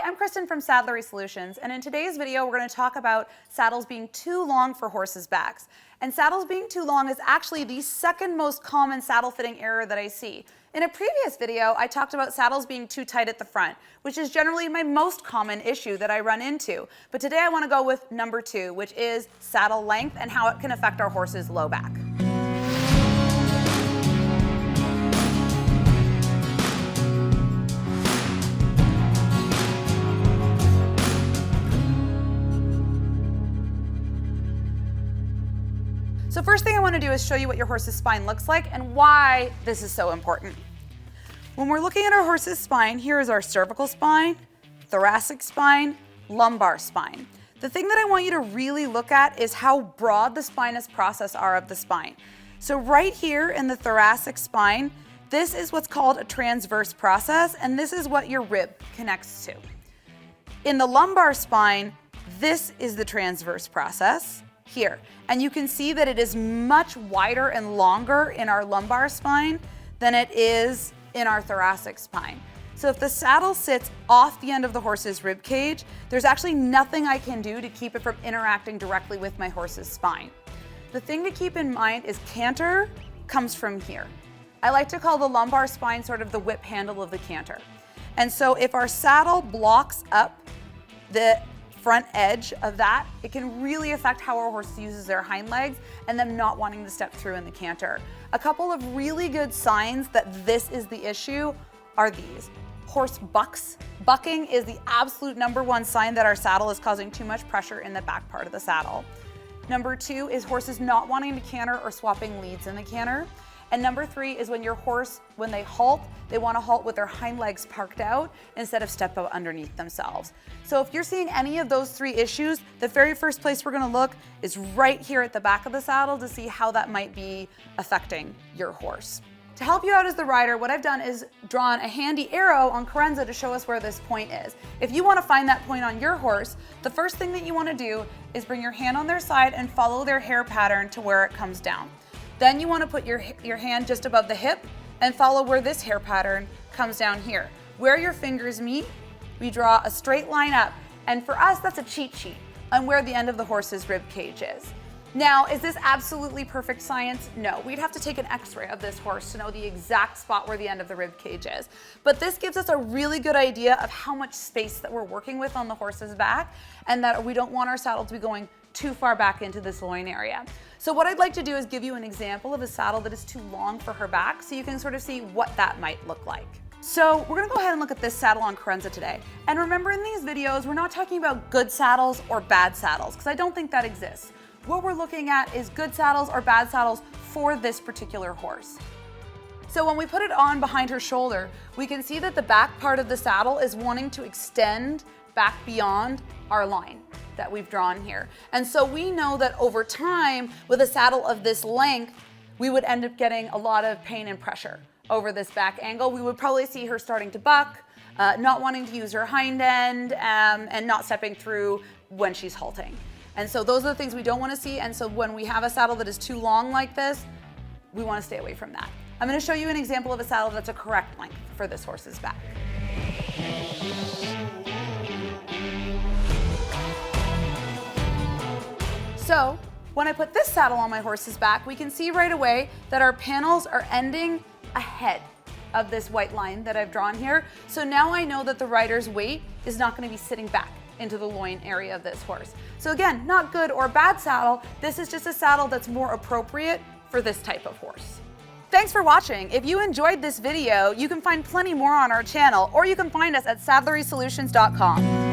I'm Kristen from Saddlery Solutions, and in today's video we're going to talk about saddles being too long for horses' backs. And saddles being too long is actually the second most common saddle fitting error that I see. In a previous video, I talked about saddles being too tight at the front, which is generally my most common issue that I run into. But today I want to go with number 2, which is saddle length and how it can affect our horse's low back. So first thing I want to do is show you what your horse's spine looks like and why this is so important. When we're looking at our horse's spine, here is our cervical spine, thoracic spine, lumbar spine. The thing that I want you to really look at is how broad the spinous process are of the spine. So right here in the thoracic spine, this is what's called a transverse process, and this is what your rib connects to. In the lumbar spine, this is the transverse process here. And you can see that it is much wider and longer in our lumbar spine than it is in our thoracic spine. So if the saddle sits off the end of the horse's rib cage, there's actually nothing I can do to keep it from interacting directly with my horse's spine. The thing to keep in mind is canter comes from here. I like to call the lumbar spine sort of the whip handle of the canter. And so if our saddle blocks up the front edge of that, it can really affect how our horse uses their hind legs and them not wanting to step through in the canter. A couple of really good signs that this is the issue are these. Horse bucks. Bucking is the absolute #1 sign that our saddle is causing too much pressure in the back part of the saddle. Number 2 is horses not wanting to canter or swapping leads in the canter. And number 3 is when your horse, when they halt, they want to halt with their hind legs parked out instead of step out underneath themselves. So if you're seeing any of those 3 issues, the very first place we're going to look is right here at the back of the saddle to see how that might be affecting your horse. To help you out as the rider, what I've done is drawn a handy arrow on Carenza to show us where this point is. If you want to find that point on your horse, the first thing that you want to do is bring your hand on their side and follow their hair pattern to where it comes down. Then you want to put your hand just above the hip and follow where this hair pattern comes down here. Where your fingers meet, we draw a straight line up. And for us, that's a cheat sheet on where the end of the horse's rib cage is. Now, is this absolutely perfect science? No, we'd have to take an x-ray of this horse to know the exact spot where the end of the rib cage is. But this gives us a really good idea of how much space that we're working with on the horse's back and that we don't want our saddle to be going too far back into this loin area. So what I'd like to do is give you an example of a saddle that is too long for her back so you can sort of see what that might look like. So we're gonna go ahead and look at this saddle on Carenza today. And remember, in these videos, we're not talking about good saddles or bad saddles, because I don't think that exists. What we're looking at is good saddles or bad saddles for this particular horse. So when we put it on behind her shoulder, we can see that the back part of the saddle is wanting to extend back beyond our line that we've drawn here. And so we know that over time, with a saddle of this length, we would end up getting a lot of pain and pressure over this back angle. We would probably see her starting to buck, not wanting to use her hind end, and not stepping through when she's halting. And so those are the things we don't want to see. And so when we have a saddle that is too long like this, we want to stay away from that. I'm going to show you an example of a saddle that's a correct length for this horse's back. So when I put this saddle on my horse's back, we can see right away that our panels are ending ahead of this white line that I've drawn here. So now I know that the rider's weight is not going to be sitting back into the loin area of this horse. So again, not good or bad saddle. This is just a saddle that's more appropriate for this type of horse. Thanks for watching. If you enjoyed this video, you can find plenty more on our channel, or you can find us at saddlerysolutions.com.